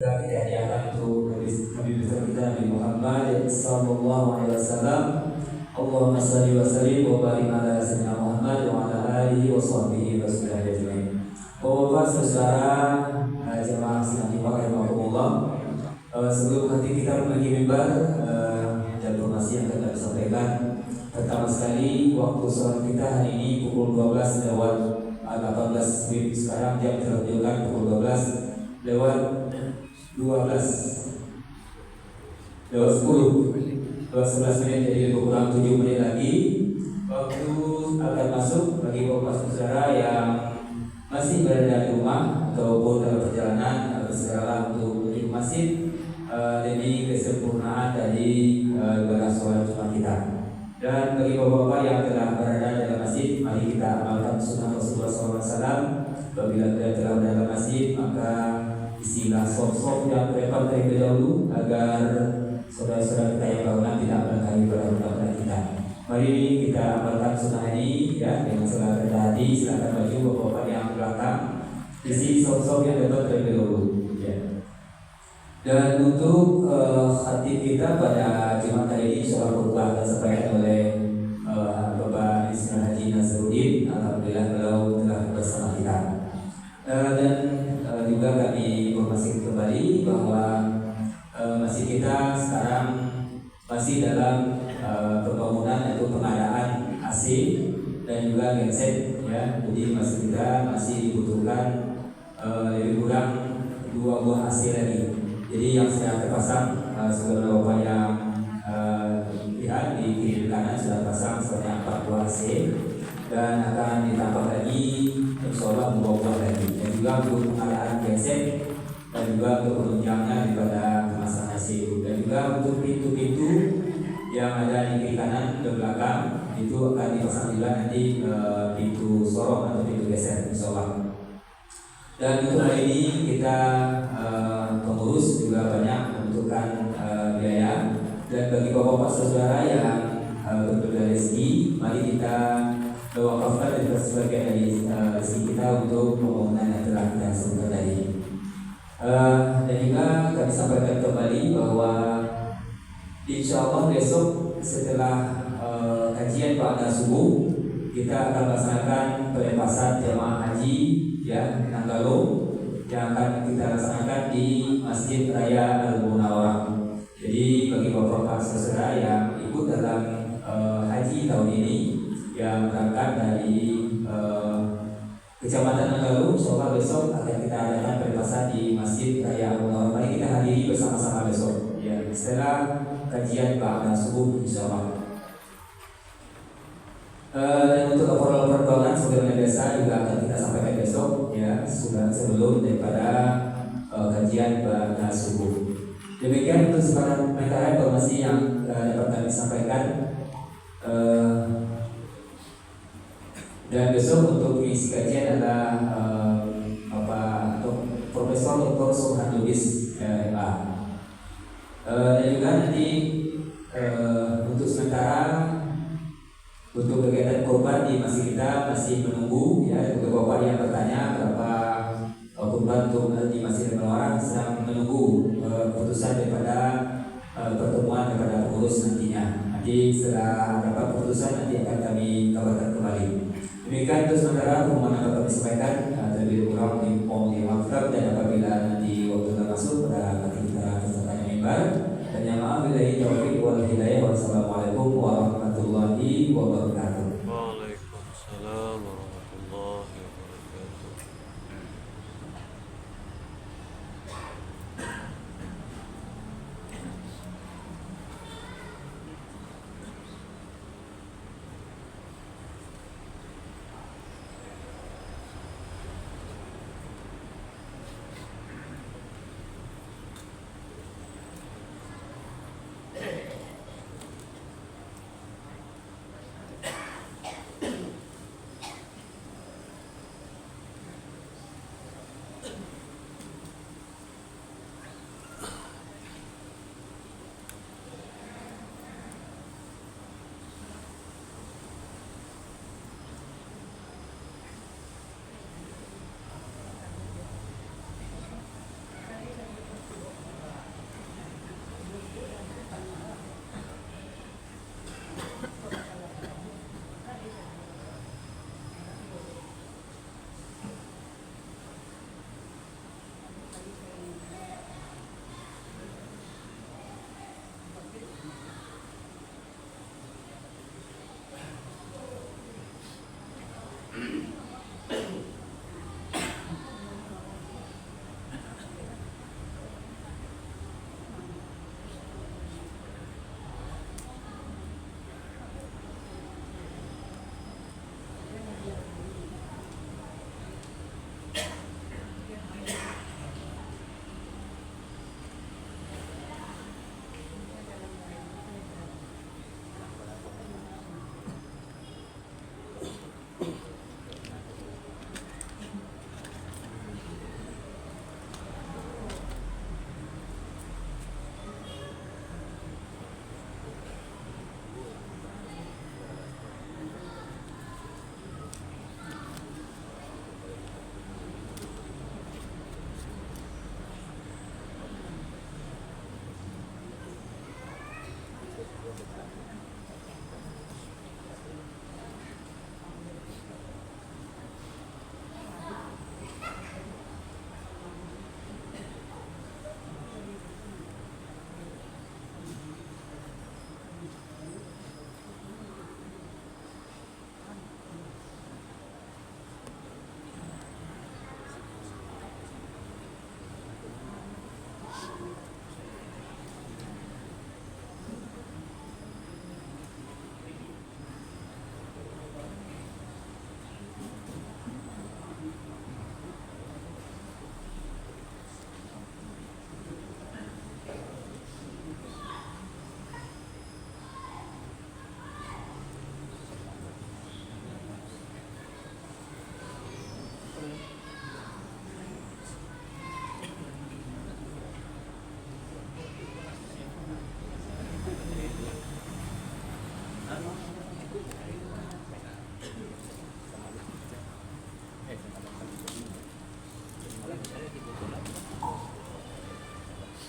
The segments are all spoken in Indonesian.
kita hadiahkan untuk Nabi besar kita Nabi Muhammad sallallahu alaihi wasallam. Allahumma shalli wa sallim wa barik ala sayyidina Muhammad wa ala alihi wa sahbihi wa sallam ajma'in. Bapak saudara jemaah sidang Jumat rahimakumullah. Sebelum nanti kita menuju mimbar dan informasi yang akan kami sampaikan. Pertama sekali waktu sholat kita hari ini pukul 12 lewat 18 WIB. Sekarang jam tertunjukkan pukul 12 lewat 11 menit, jadi lebih kurang 7 menit lagi waktu akan masuk bagi bapak saudara yang masih berada di rumah ataupun dalam perjalanan bersegeralah untuk menuju masjid demi kesempurnaan dari ibadah sholat Jumat kita. Dan bagi bapak-bapak yang telah berada dalam masjid, mari kita amalkan sunnah Rasulullah SAW. Apabila kita telah berada dalam masjid, maka isilah soft-soft yang terlepas terlebih dahulu agar saudara-saudara kita yang bangunan tidak melangkahi ibadah kita. Mari kita amalkan sunnah ini ya dengan segala rendah hati. Silakan maju bapak-bapak yang belakang, isi soft-soft yang dapat terlebih dahulu. Ya. Dan untuk khatib kita pada Jumat hari ini insyaallah khutbah akan disampaikan oleh Bapak Ismail Haji Nazarudin. Alhamdulillah beliau telah bersama kita. Dan juga kami informasikan kembali bahwa masjid kita sekarang masih dalam pembangunan atau pengadaan AC dan juga genset ya. Jadi masjid kita masih dibutuhkan lebih kurang 2 buah AC lagi. Jadi yang sudah terpasang sebenarnya bapak yang lihat di kiri kanan sudah terpasang sebanyak 4 buah AC dan akan ditambah lagi insyaallah 2 buah lagi. Dan juga untuk pengadaan genset dan juga untuk penunjangnya daripada pemasangan AC dan juga untuk pintu-pintu yang ada di kiri kanan dan belakang itu akan dipasang juga nanti pintu sorong atau pintu geser insyaallah. Dan untuk hari ini kita pengurus juga banyak membutuhkan biaya. Dan bagi bapak-bapak saudara yang berbeda rezeki, mari kita wakafkan dan sebagian dari rezeki kita untuk pembangunan yang telah kita sebutkan tadi. Dan juga kami sampaikan kembali bahwa insya Allah besok setelah kajian pada subuh kita akan melaksanakan pelepasan jamaah haji ya Nanggalo yang akan kita laksanakan di Masjid Raya Al-Munawwarah. Jadi bagi bapak-bapak saudara yang ikut dalam haji tahun ini yang berangkat dari Kecamatan Nanggalo, insyaallah besok akan kita adakan pelepasan di Masjid Raya Al-Munawwarah. Mari kita hadiri bersama-sama besok ya setelah kajian pada subuh insyaallah. Dan untuk laporan keuangan sebagaimana biasa juga akan kita sampaikan besok ya sudah sebelum daripada kajian pada subuh. Demikian untuk sementara informasi yang dapat kami sampaikan. Dan besok untuk mengisi kajian adalah Profesor Dr. Subhan Lubis MA. Dan juga nanti untuk sementara untuk kegiatan korban di masjid kita masih menunggu ya. Untuk bapak yang bertanya berapa korban untuk di Masjid Al-Munawwarah sedang menunggu keputusan daripada pertemuan daripada pengurus nantinya. Nanti setelah dapat keputusan nanti akan kami kabarkan kembali. Demikian untuk sementara pengumuman yang kami sampaikan terlebih kurang di waktu dan apabila nanti waktu kita masuk pada kita bertanya mimbar. Dan yang maaf billahi taufiq wal hidayah. Wassalamualaikum warahmatullahi wabarakatuh. Waalaikumsalam warahmatullahi wabarakatuh.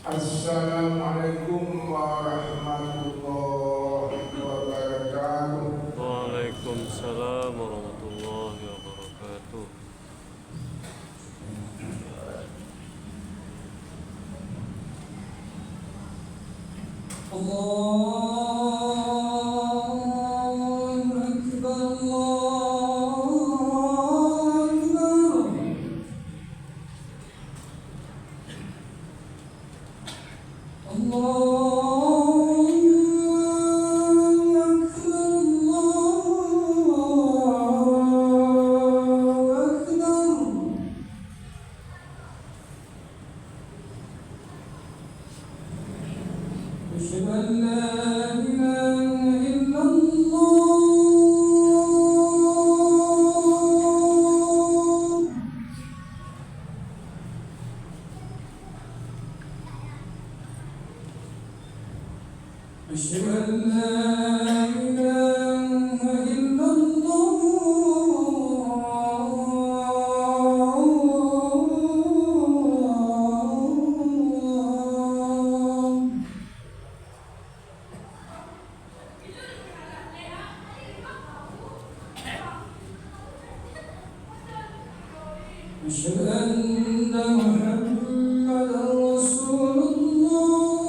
Assalamualaikum warahmatullahi wabarakatuh. Waalaikumsalam warahmatullahi wabarakatuh. أشهد أن لا إله إلا الله أشهد أن لا إله إلا الله أشهد أن محمدا رسول الله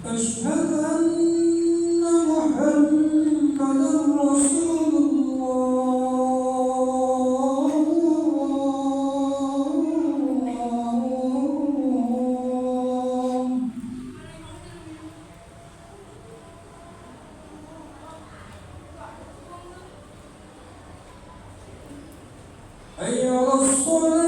أشهد أن محمدا رسول الله حي على الصلاة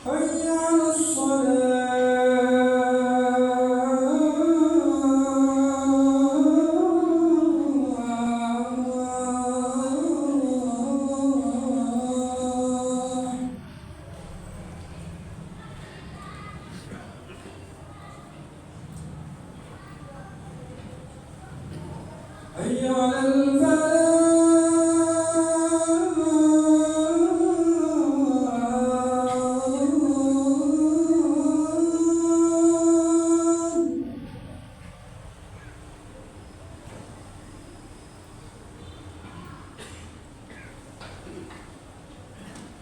حي على الصلاة حي على الفلاح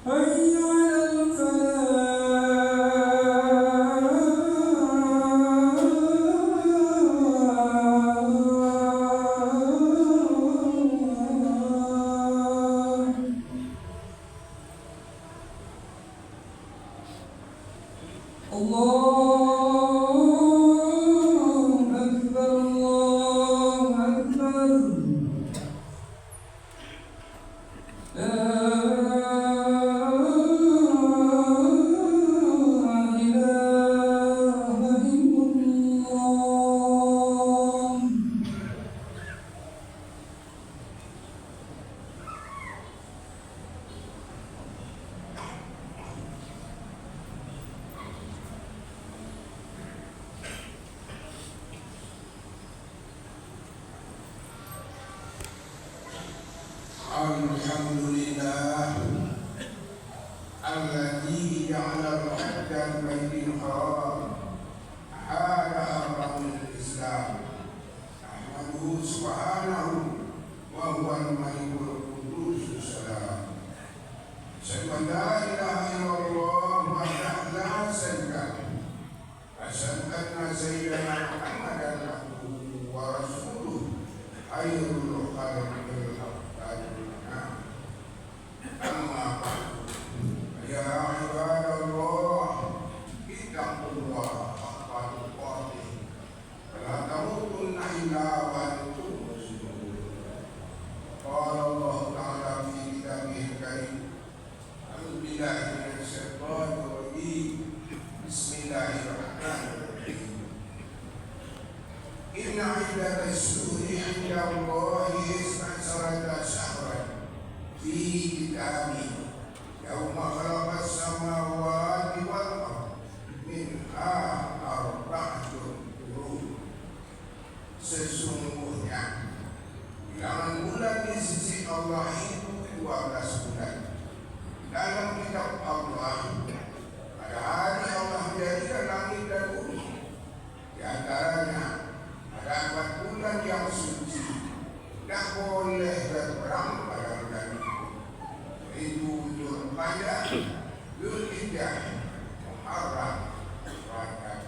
حي على الفلاح الله أكبر الله أكبر لا إله إلا الله Alhamdulillah alladzi ja'ala al-hajjaj baitil haram hada haramul Islam. Ahmaduhu subhanahu wa huwa al-malikul qudus salam. Asyhadu an la ilaha illallah wahdahu la syarika lahu. Asyhadu anna sayyidana Muhammadan abduhu wa rasuluh khairul khalqil amma ba'du. Ya ibadallah, ittaqullah haqqa tuqatih wa la tamutunna illa wa antum muslimun. Qala Allah ta'ala fi kitabihil karim. A'udzu billahi عدة الشهور عند الله 12 شهرا في كتابه يوم خلق السماوات والأرض منها 4 huruf. Sesungguhnya bilangan bulan di sisi Allah itu 12 bulan. Dalam kitab Allah pada hari Allah menjadikan langit dan bumi. Di antaranya ada 4 bulan yang suci, tidak boleh berperang pada bulan itu. Dzulqa'dah, Dzulhijjah, Muharram, Rajab,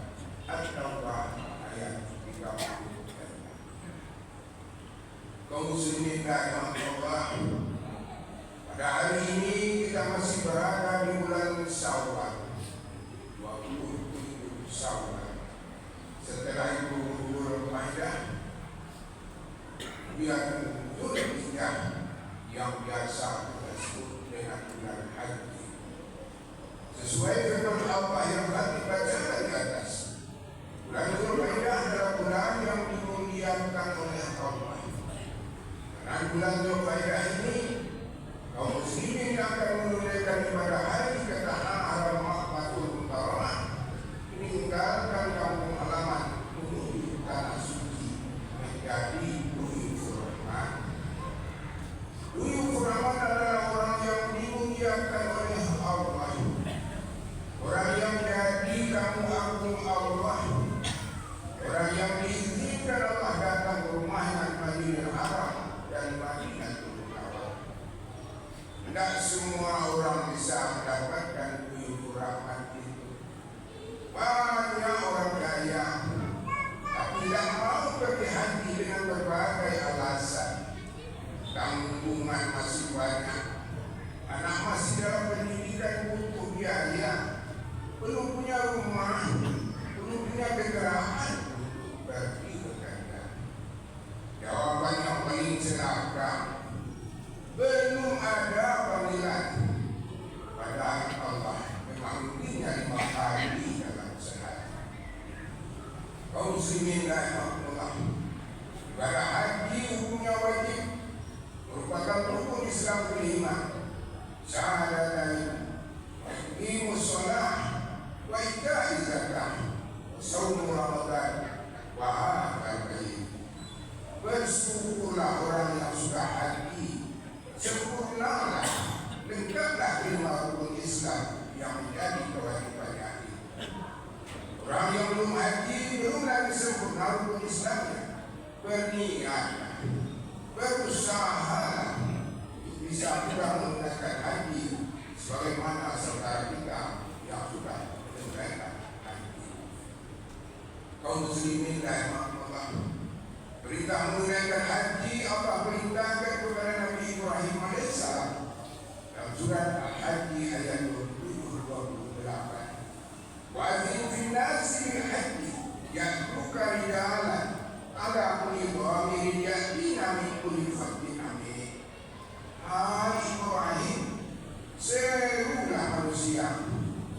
At-Taubah ayat 30. Kaum muslimin dan Allah, pada hari ini kita masih berada di bulan Syawal, 27 Syawal. Setelah itu Dzulqa'dah, kemudian Dzulhijjah yang biasa kita sebut dengan bulan haji. Sesuai firman Allah yang telah dibacakan di atas, bulan Dzulhijjah adalah bulan yang dimuliakan oleh Allah. Dan bulan Dzulhijjah ini kaum muslimin akan menunaikan ibadah haji ke tanah haram Makkatul Mukarramah, meninggalkan kampung halaman menuju tanah suci menjadi Duyuf Rahman. Duyuf Rahman adalah orang yang dimuliakan oleh Allah, orang yang jadi tamu agung Allah, orang yang diizinkan Allah datang ke rumahnya di Madinah Haram dan Madinatul Munawwarah. Tidak semua orang bisa mendapatkan Duyuf Rahman itu. Banyak orang kaya tapi tidak mau pergi haji dengan berbagai alasan. Tanggungan masih banyak, anak masih dalam pendidikan, butuh biaya, belum punya rumah, belum punya kendaraan untuk pergi ke Kanda. Jawaban yang paling celaka, belum ada panggilan. Padahal Allah memanggilnya 5 kali dalam sehari. Kaum muslimin rahimahullah, ibadah haji hukumnya wajib, merupakan rukun Islam kelima. Syahadatain wa iqimus shalah wa ita'iz zakah wa shaum Ramadan wa hadzal bait. Bersyukurlah orang yang sudah haji, sempurnalah, lengkaplah 5 rukun Islam yang menjadi kewajiban haji. Orang yang belum haji belum lagi sempurna rukun Islamnya, berniatlah, berusaha bisa kita menggunakan haji sebagaimana saudara kita yang sudah menunaikan haji. Kaum muslimin rahimahullah, perintah menunaikan haji Allah perintahkan kepada Nabi Ibrahim alaihissalam dalam surat Al-Haji ayat 28. Wa'adzin fin nasi bil haji ya'tuka rijalan ala kulli dhamirin ya'tina min kulli fajjin amik. Hai Ibrahim, serulah manusia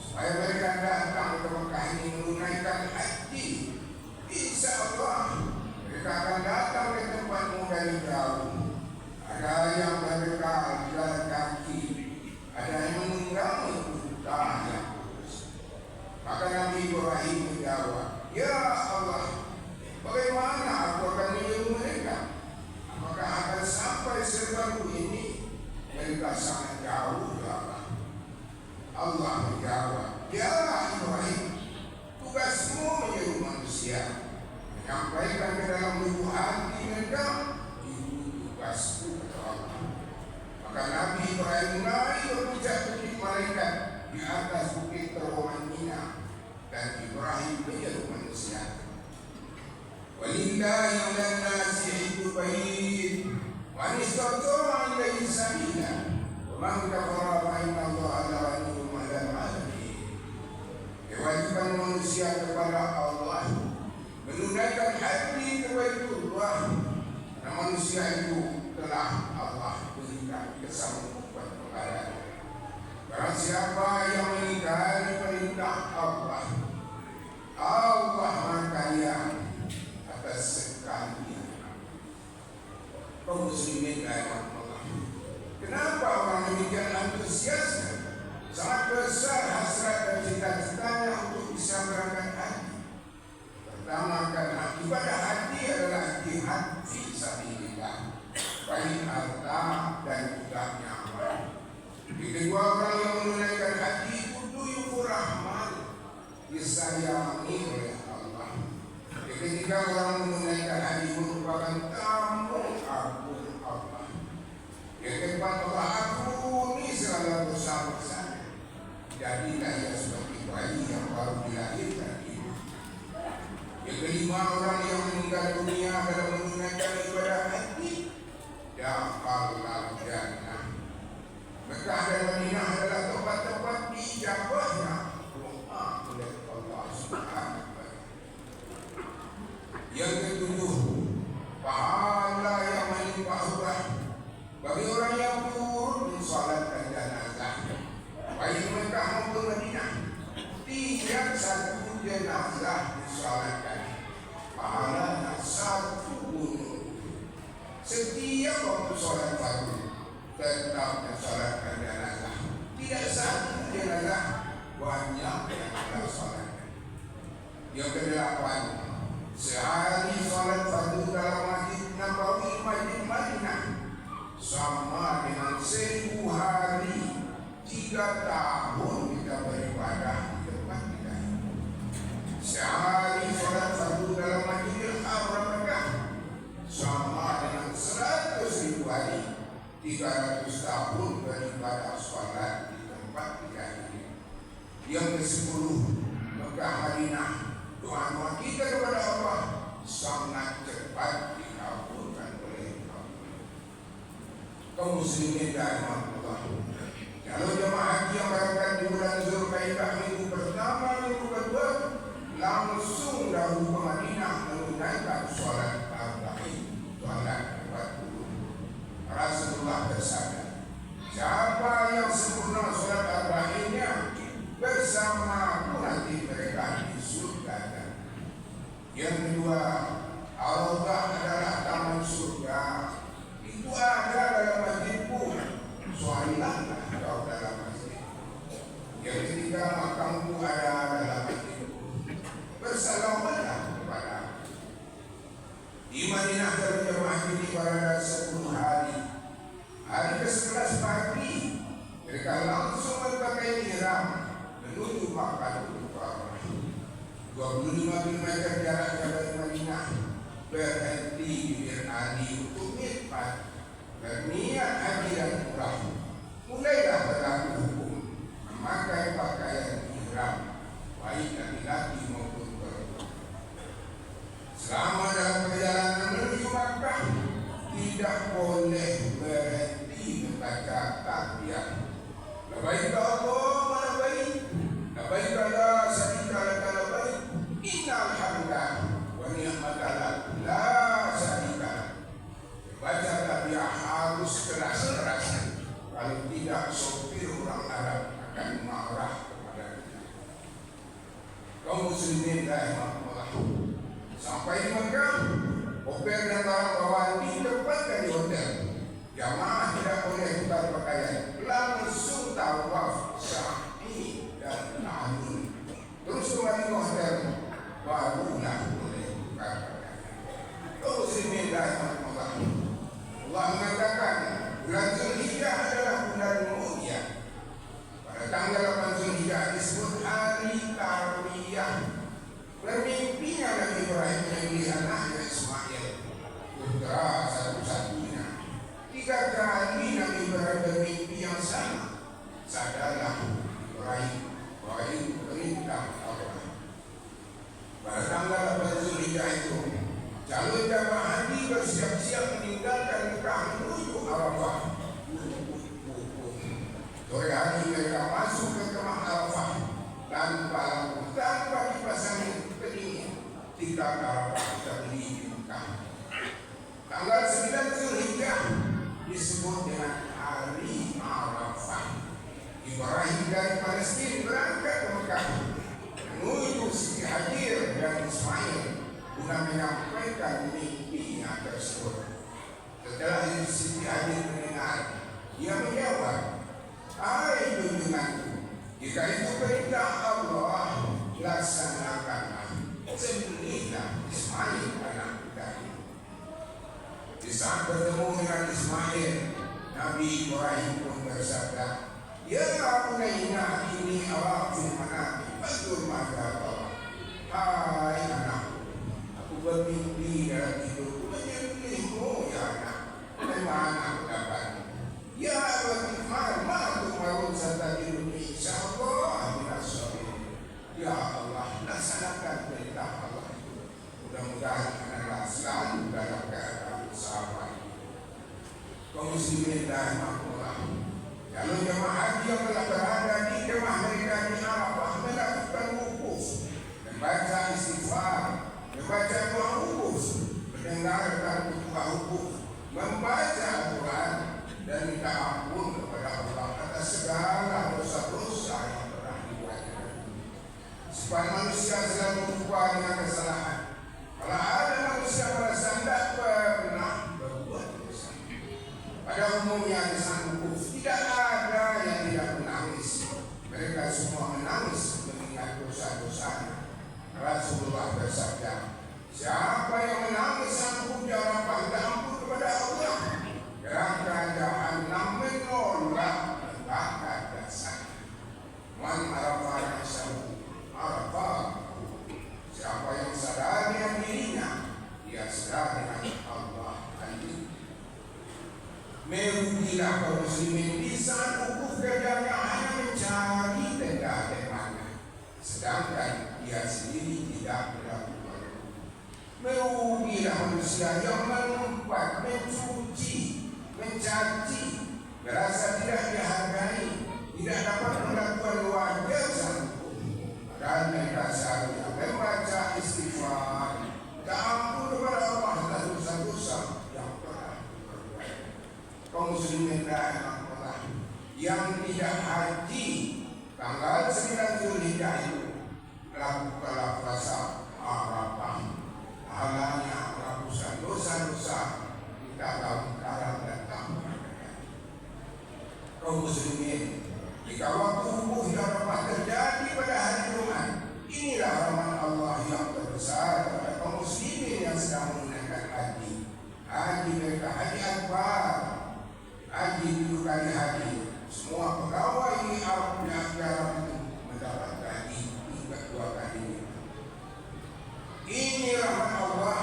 supaya mereka datang ke Mekah ini menunaikan haji. Insya Allah mereka akan datang ke tempatmu dari jauh. Ada yang berbekal jalan kaki, ada yang menunggangi unta yang kurus. Maka Nabi Ibrahim menjawab, ya Allah, bagaimana aku akan menyuruh mereka? Apakah akan sampai serbaku ini? Mereka sangat jauh ya Allah. Allah menjawab, ya Ibrahim, tugasmu menyeru manusia, menyampaikan ke dalam lubuk hati mereka, itu tugasku kata Allah. Maka Nabi Ibrahim naik ke puncak bukit malaikat di atas bukit terowongan Mina, dan Ibrahim menyeru manusia. Walillahi 'alan nasi hijjul bait man istata'a ilaihi sabila wa man kafara fa inna Allaha ghaniyyun 'anil 'alamin. Kewajiban manusia kepada Allah menunaikan haji ke Baitullah, karena manusia itu telah Allah berikan kesanggupan kepadanya. Barang siapa yang mengingkari perintah Allah, Allah mengkaya atas segala besar hasrat dan cita-citanya untuk bisa berangkat haji. Pertama, karena ibadah haji adalah jihad fi sabilillah, baik harta dan juga nyawa. Yang kedua, orang yang menunaikan haji kudu yukur rahman, disayangi oleh Allah. Yang ketiga, orang menunaikan haji merupakan tamu agung Allah. Yang keempat, Allah ampuni segala dosa-dosa. Jadilah ia seperti bayi yang baru dilahirkan itu. Yang kelima, orang yang meninggal dunia dalam menunaikan ibadah haji dakhalal jannah. Mekah dan Madinah adalah tempat-tempat dijabahnya doa oleh Allah Subhanahu wa taala. Yang ketujuh, pahala yang melimpah ruah bagi orang yang turut mensolatkan jenazah baik Mekah maupun Madinah. Tiap satu jenazah disolatkan pahalanya 1 gunung. Setiap waktu solat fardu tetap mensolatkan jenazah. Tidak satu jenazah banyak yang kita solatkan. Yang kedelapan, sehari solat fardu dalam Masjid Nabawi Masjid Madinah sama dengan 1000 hari 3 tahun kita beribadah di tempat kita. Sehari solat fardu dalam Masjidil Haram Mekah sama dengan 100.000 hari 300 tahun beribadah solat di tempat kita ini. Yang ke-10, Mekah Madinah, doa-doa kita kepada Allah sangat cepat dikabulkan oleh Allah. Kaum muslimin dan Allah, kalau jemaah haji yang berangkat di bulan Zulkaidah minggu pertama, minggu kedua, langsung dahulu ke Madinah menunaikan sholat arba'in, sholat 40. Rasulullah bersabda, siapa yang sempurna sholat arba'innya bersama aku nanti mereka di surga. Yang kedua, Allah adalah taman surga. Itu ada dalam masjidku. Soalnya kau dalam masjid. Yang ketiga, makamku ada dalam masjidku. Bersalamatlah kepada di Madinah terjemaah ini pada 10 hari. Hari ke-11 pagi mereka langsung berpakaian ihram menuju Makkah Mukarramah. 25 km jaraknya dari Madinah, berhenti di Bir Ali untuk mikot, berniat haji dan umrah. Mulailah berlaku hukum memakai pakaian ihram baik laki-laki maupun perempuan. Selama dalam perjalanan menuju Makkah tidak boleh berhenti membaca takbir. Labbaik Allahumma labbaik, labbaik la syarika laka labbaik, innal hamda wa ni'mata lak la syarika lak. Baca takbir harus keras-keras. Kalau tidak, sopir orang Arab akan marah kepada kita. Kaum muslimin rahimahullah, sampai di Mekah, opir dan barang bawaan ditempatkan di hotel. Jamaah tidak boleh tukar pakaian, langsung tawaf sa'i dan ta'lim. Terus kembali ke hotel, barulah boleh tukar pakaian. Kaum muslimin rahimahullah, Allah mengatakan bulan Zulhijjah adalah bulan mulia. Pada tanggal 8 Zulhijjah disebut hari Tarwiyah. Bermimpinya Nabi Ibrahim melihat anaknya Ismail, putra satu-satunya. 3 kali Nabi Ibrahim bermimpi yang sama. Sadarlah Ibrahim bahwa itu perintah Allah. Pada tanggal 8 Zulhijjah itu, calon jamaah haji bersiap-siap meninggalkan Mekah menuju Arafah. Sore hari mereka masuk ke kemah Arafah tanpa dipasangi pendingin. 3 Arafah terdiri di Mekah. Tanggal 9 Zulhijjah disebut dengan hari Arafah. Ibrahim dari Palestina berangkat ke Mekah menuju Siti Hajar dan Ismail guna menyampaikan mimpinya tersebut. Setelah Siti Hajar mendengar, dia menjawab, "Hai junjunganku, di bertemu dengan Ismail, Nabi Ibrahim pun bersabda, "Ya bunayya inni ara fil manami fanzur madza tara." Hai anakku, aku bermimpi dalam tidurku menyembelihmu ya anak. Bagaimana pendapatmu? Ya abati ma tu'marun satajiduni insyaallah minas sabirin. Ya Allah, laksanakan perintah Allah itu. Mudah-mudahan adalah selalu dalam keadaan sabar. Kaum muslimin rahimahullah. Kalau jemaah haji yang telah berada di kemah mereka di Arafah melakukan wukuf, membaca istighfar, membaca doa wukuf, mendengarkan khutbah wukuf, membaca Al-Quran dan minta ampun kepada Allah atas segala dosa-dosa yang pernah dibuatnya. Supaya manusia selalu berjumpa dengan kesalahan. Kalau ada manusia merasa tidak pernah berbuat dosa, pada umumnya di sana wukuf tidak ada yang tidak menangis. Mereka semua menangis mengingat dosa-dosanya. Rasulullah bersabda, siapa yang menangis sanggup jawab minta ampun kepada Allah, neraka jahanam menolak membakar jasad. Man arafa nafsahu arafa. Siapa yang sadar dengan dirinya, dia sadar dengan Allah. Merugilah kaum muslimin di saat wukuf kerjanya hanya mencari tenda-tendanya, sedangkan dia sendiri tidak melakukan. Merugilah manusia yang menumpat, mencuci, mencaci, merasa tidak dihargai, tidak dapat melakukan wajar sanggup. Dan mereka seharusnya membaca istighfar, minta ampun kepada Allah atas dosa-dosa yang pernah diperbuat. Kaum muslimin rahimahullah, yang tidak haji tanggal 9 Zulhijjah itu melakukanlah puasa Arafah. Pahalanya menghapuskan dosa-dosa kita tahun karam dan tahun akan. Kaum muslimin, jika waktu wukuf Arafah terjadi pada hari Jumat, inilah rahmat Allah yang terbesar kepada kaum muslimin yang sedang menunaikan haji. Haji mereka haji akbar, haji 7 kali haji. Semua pegawai di Arab itu mendapat gaji hingga 2 kali. Ini rahmat Allah.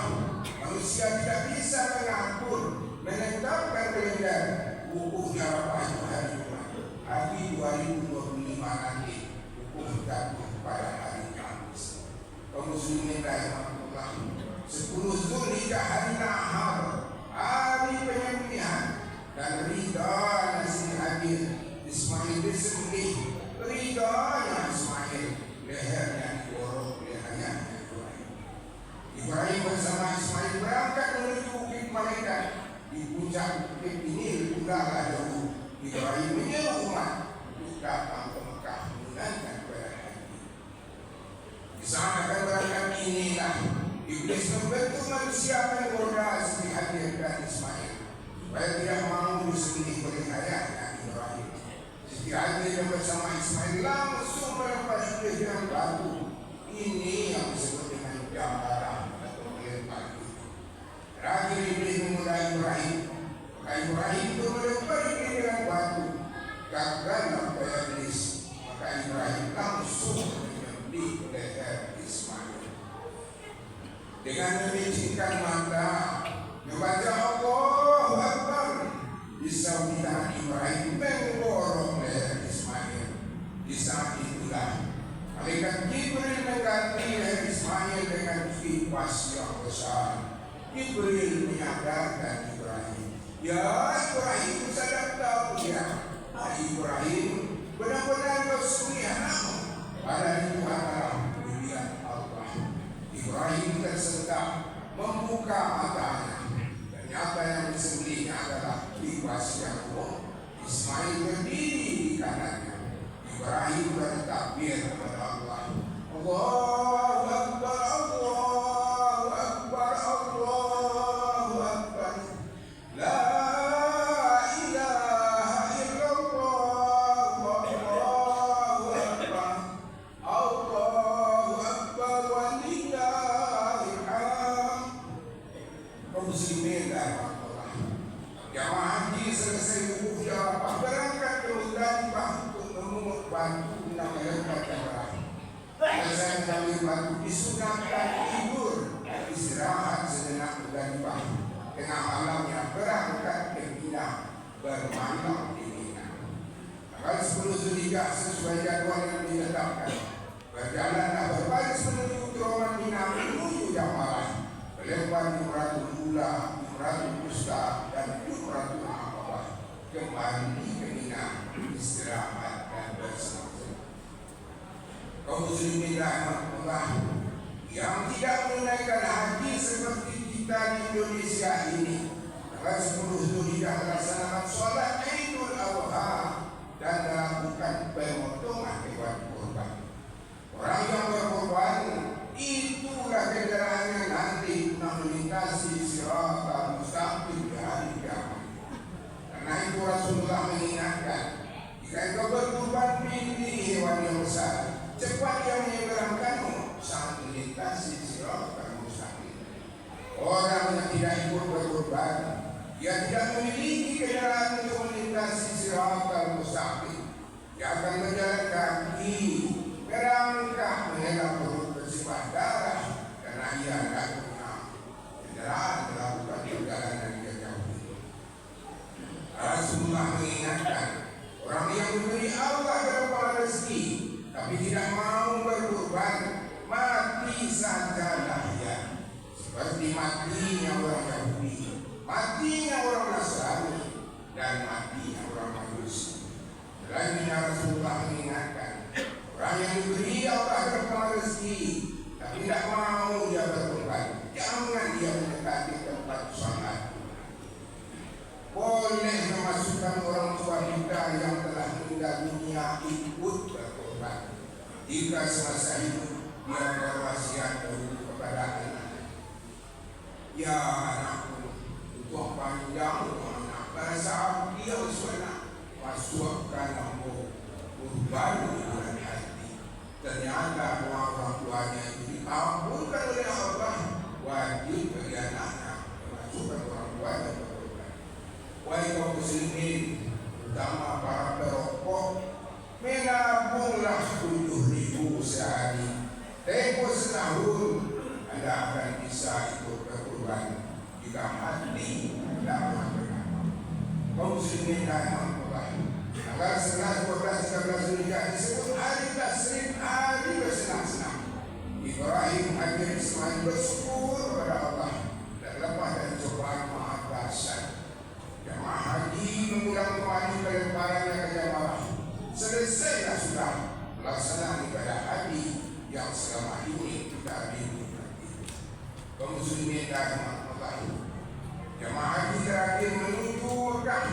Manusia tidak bisa mengatur, menetapkan kalender wukuf Arafah itu hari Jumat. Haji 2025 nanti wukuf jatuh pada hari Kamis. Kaum muslimin rahimahullah, 10 Zulhijjah hari Nahar, hari penyembelihan, dan ridha nasi hadir Ismail disembelih, ridhanya Ismail, lehernya diborok, lehernya Ibrahim bersama Ismail berangkat menuju bukit malaikat. Di puncak bukit ini udahlah jauh. Ibrahim menyeru umat untuk datang ke Mekah menunaikan ibadah haji. Di sana akan berangkat inilah iblis membentuk manusia menggoda Siti Hajar dan Ismail supaya tidak mau disembelih oleh ayahnya Ibrahim. Siti Hajar bersama Ismail langsung melempar iblis dengan batu. Ini yang disebut dengan gambaran atau melempar itu. Terakhir iblis memuda Ibrahim. Maka Ibrahim itu melempar iblis dengan batu. Gagallah upaya iblis. Maka Ibrahim langsung menyembelih leher Ismail. Dengan memicingkan mata, membaca Allahu Akbar, disaudilah Ibrahim menggorok leher Ismail. Di saat itulah malaikat Jibril mengganti leher Ismail dengan kipas yang besar. Jibril menyadarkan Ibrahim, ya Ibrahim, sadar tahu ya, Ibrahim, benar-benar kau suri anakmu. Pada itu adalah pilihan Allah. Ibrahim tersentak, membuka matanya. Ternyata yang disembelihnya adalah kipas yang kuat. Ismail berdiri di kanannya. Ibrahim bertakbir kepada Allah. Allahu Akbar, Allahu Akbar, Allahu Akbar. La ilaha illallah, Allahu Akbar. Allahu Akbar walillahil hamd. Kaum muslimin rahimahullah. sambil batu disunatkan tidur istirahat sejenak dan pagi. Tengah malamnya berangkat ke Mina, bermalam di Mina. Tanggal 10 Zulhijjah sesuai jadwal yang ditetapkan. Berjalanlah berbaris menuju terowongan Mina menuju Jamaah, melempar Jumratul Ula, Jumratul Wusta dan Jumratul Aqabah. Kembali ke Mina, istirahat dan bersenang-senang. Kaum muslimin rahmatullah yang tidak menunaikan haji seperti kita di Indonesia ini, tanggal 10 Zulhijjah melaksanakan sholat Idul Adha dan melakukan pemotongan hewan kurban. Orang yang berkorban itulah kendaraan yang nanti melintasi Siratal Mustaqim di hari kiamat. Karena itu Rasulullah mengingatkan, jika engkau berkorban pilih hewan yang besar, cepat yang menyeberangkanmu saat melintasi Siratal Mustaqim. Orang yang tidak ikut berkorban, dia tidak memiliki kendaraan untuk melintasi Siratal Mustaqim. Dia akan berjalan kaki, berangkat menghela perut bersifat darah karena ia tidak punya kendaraan melakukan perjalanan yang jauh itu. Rasulullah mengingatkan, orang yang diberi Allah berupa rezeki tapi tidak mau berkorban, mati sajalah ia, seperti matinya orang Yahudi, matinya orang Nasrani, dan matinya orang Majusi. Selain Rasulullah mengingatkan, orang yang diberi Allah berupa rezeki tapi tidak mau dia berkorban, jangan dia mendekati tempat sholat. Boleh memasukkan orang tua kita yang telah meninggal dunia ikut berkorban jika semasa hidup dia berwasiat kepada anak. Ya anakku, untuk panjang anak, pada saat dia usia masukkan aku kurban di bulan haji. Ternyata orang tuanya itu diampunkan oleh Allah, wajib bagi anaknya memasukkan orang tuanya berkorban. Wahai kaum muslimin, terutama para perokok, menabunglah 7.000 sehari. Tempoh setahun Anda akan bisa ikut berkorban jika mati dalam berkorban. Kaum muslimin rahmatullah, tanggal 11, 12, 13 Zulhijjah disebut hari tasrif, hari bersenang-senang. Ibrahim Hajar Ismail bersyukur kepada Allah dan lepas dari cobaan maha dahsyat. Jamaah haji mengulang kembali pelemparannya ke Jamaah. Selesailah sudah pelaksanaan ibadah haji yang selama ini kita nikmati. Kaum muslimin rahmatullah, jamaah haji terakhir menuju Mekah,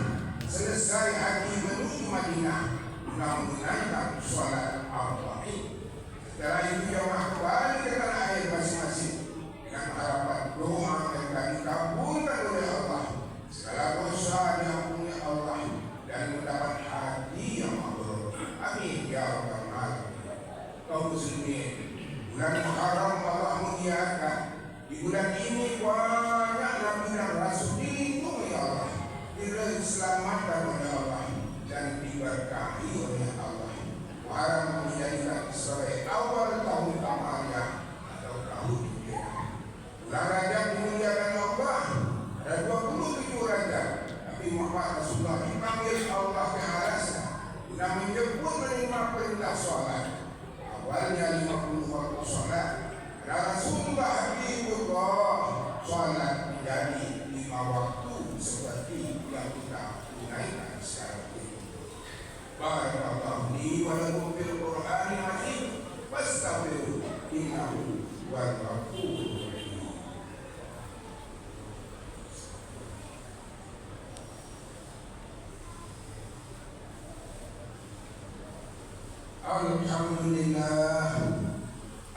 selesai haji menuju Madinah guna menunaikan sholat Arba'in. Setelah itu jamaah kembali ke tanah air masing-masing dengan harapan doa mereka dikabulkan oleh Allah, segala dosa diampuni Allah, dan mendapat haji yang mabrur. Amin ya rabbal alamin. Kaum muslimin, bulan Muharram Allah muliakan. Di bulan ini banyak nabi dan rasul dilindungi Allah, diselamatkan oleh Allah, dan diberkahi oleh Allah. Muharram menjadikan sebagai awal tahun Qamariyah atau tahun Hijriah. Bulan Rajab dimuliakan Allah, ada 27 Rajab. Nabi Muhammad Rasulullah dipanggil Allah ke arasnya guna menjemput menerima perintah sholat. Awalnya 50 waktu sholat, dan Rasulullah Habibullah sholat menjadi 5 waktu seperti yang kita tunaikan sekarang ini. Barakallahu li wa lakum fil Qur'anil Majid fastaghfiruhu innahu huwal ghafurur rahim. Alhamdulillah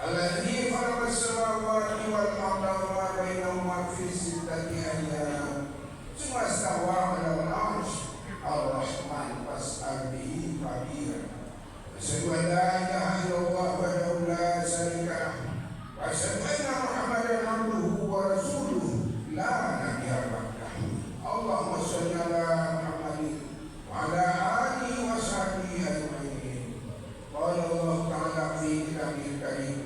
alladzi khalaqa as-samawati wal arda wa ma bainahuma fi sittati ayyam thumma istawa 'ala al-'arsy ar-rahman fas'al bihi khabira. Asyhadu an la ilaha illallah wahdahu la syarika lahu wa asyhadu anna Muhammadan 'abduhu wa rasuluhu la nabiyya ba'dahu. Allahumma shalli 'ala Muhammadin wa 'ala alihi wa sahbihi ajma'in. Qala Allah ta'ala fi kitabihil karim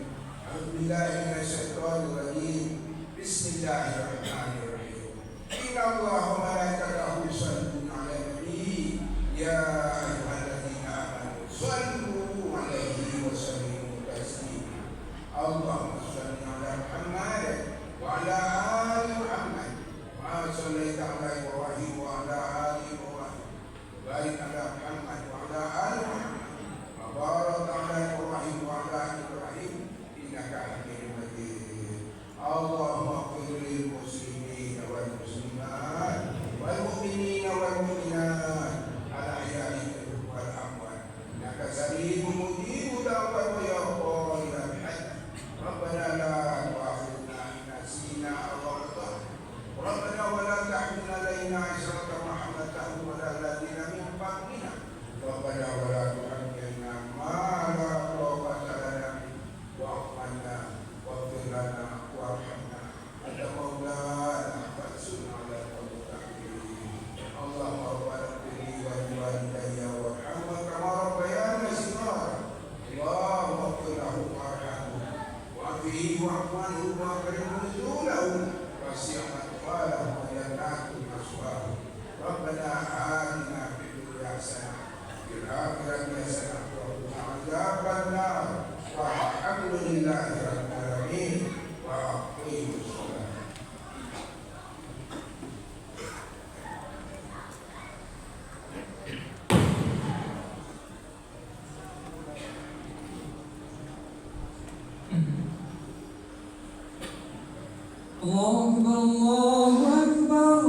الله أكبر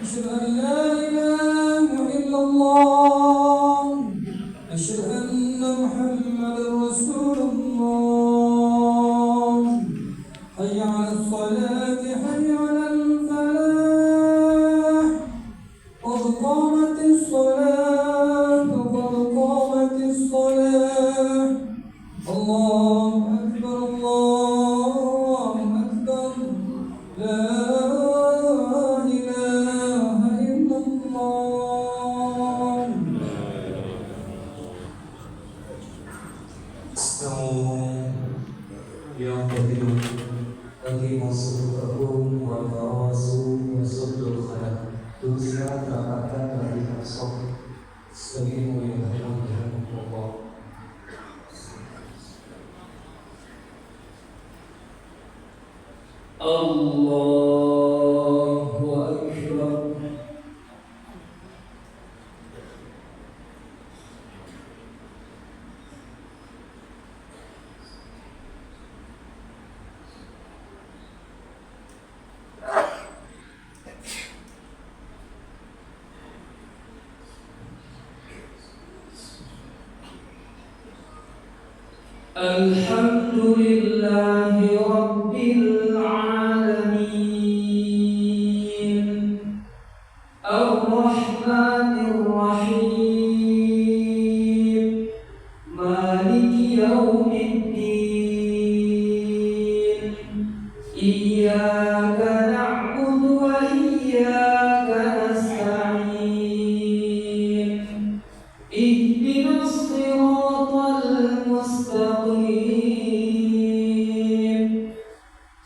أشهد أن لا إله إلا الله أشهد أن محمدا رسول الله حي على الصلاة حي على الفلاح قد قامت الصلاة قد قامت الصلاة الله أكبر الله أكبر لا إله إلا الله Kamu yang berdiri bagi masuk wa tarasu yasudul khalaq Tulisnya terangkatkan dari masuk sebagai yang Allah. Allahu Akbar. Alhamdulillahi Rabbil Alamin Ar-Rahmanir Rahim Maliki Yawmiddin Iyyaka na'budu wa iyyaka nasta'in Ihdinas siratal mustaqim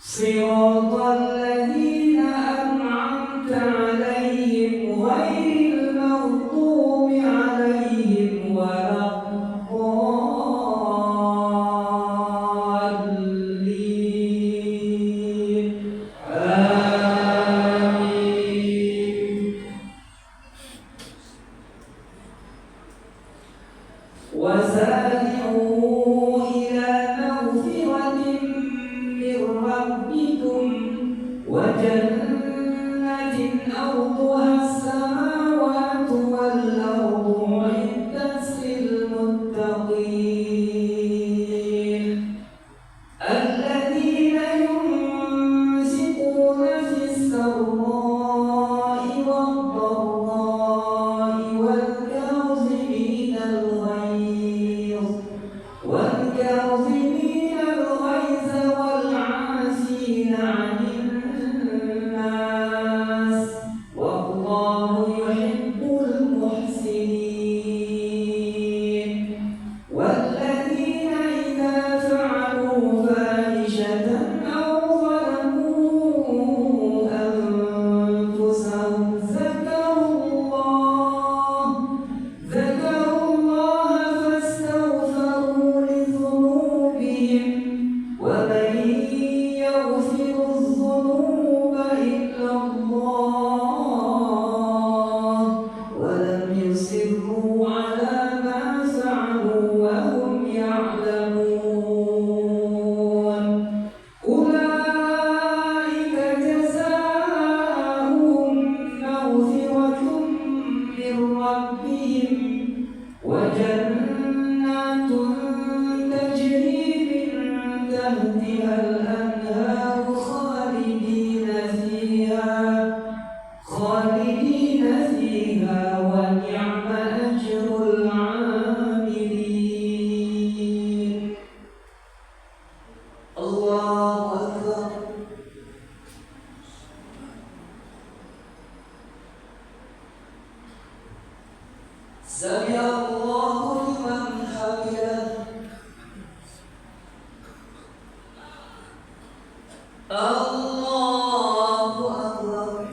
Siratal ladzina an'amta 'alaihim ghairil maghdubi 'alaihim waladdallin Amin وسارعوا إلى مغفرة من ربكم وجنة أرضها السماوات والأرض أعدت للمتقين الذين ينفقون في السراء والضراء والكاظمين الغيظ والعافين عن الناس والله يحب المحسنين والذين إذا فعلوا فاحشة أو ظلموا أنفسهم ذكروا الله فاستغفروا لذنوبهم ومن يغفر الذنوب إلا الله ولم يصروا على ما فعلوا وهم يعلمون أولئك جزاؤهم مغفرة من ربهم وجنات تجري من تحتها الأنهار خالدين فيها ونعم أجر العاملين الله أكبر سمع الله لمن حمده الله أكبر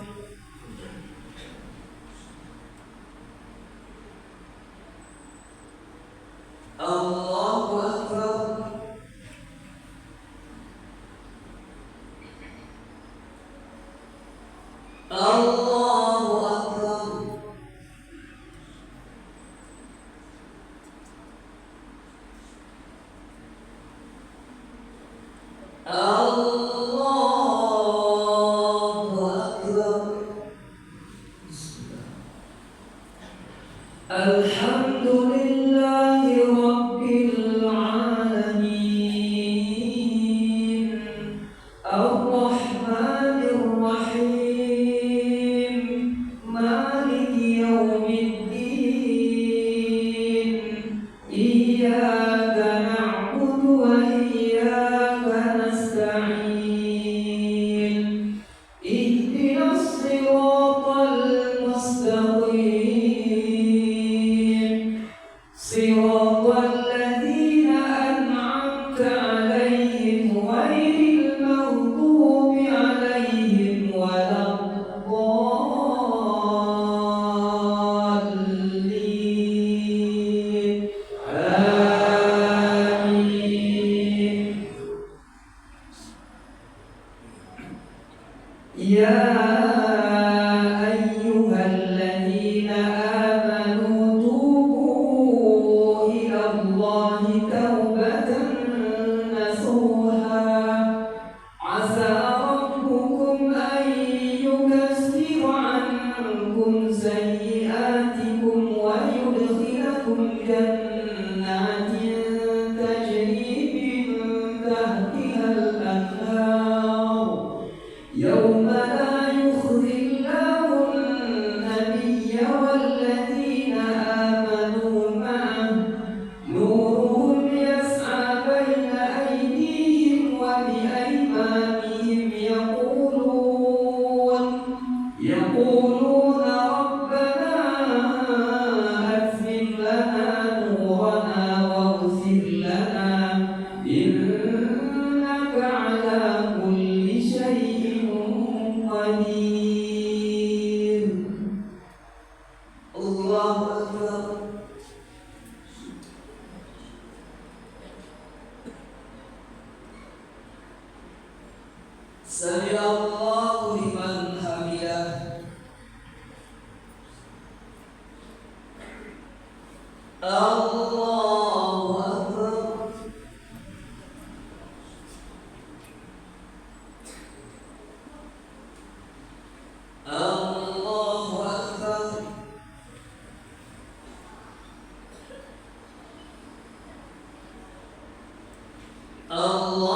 الله أكبر الله أكبر الله إياك نعبد وإياك نستعين اهدنا الصراط المستقيم صراط الذين أنعمت عليهم غير المغضوب عليهم ولا الضالين آمين يا أيها الذين آمنوا توبوا إلى الله توبة نصوحا عسى ربكم أن يكفر عنكم سيئاتكم ويدخلكم جنات تجري من تحتها الأنهار يوم لا يخزي الله النبي والذين آمنوا معه نورهم يسعى بين أيديهم وبأيمانهم يقولون ربنا أتمم لنا نورنا واغفر لنا إنك على كل شيء قدير الله أكبر سمع الله لمن حمده الله أكبر الله أكبر الله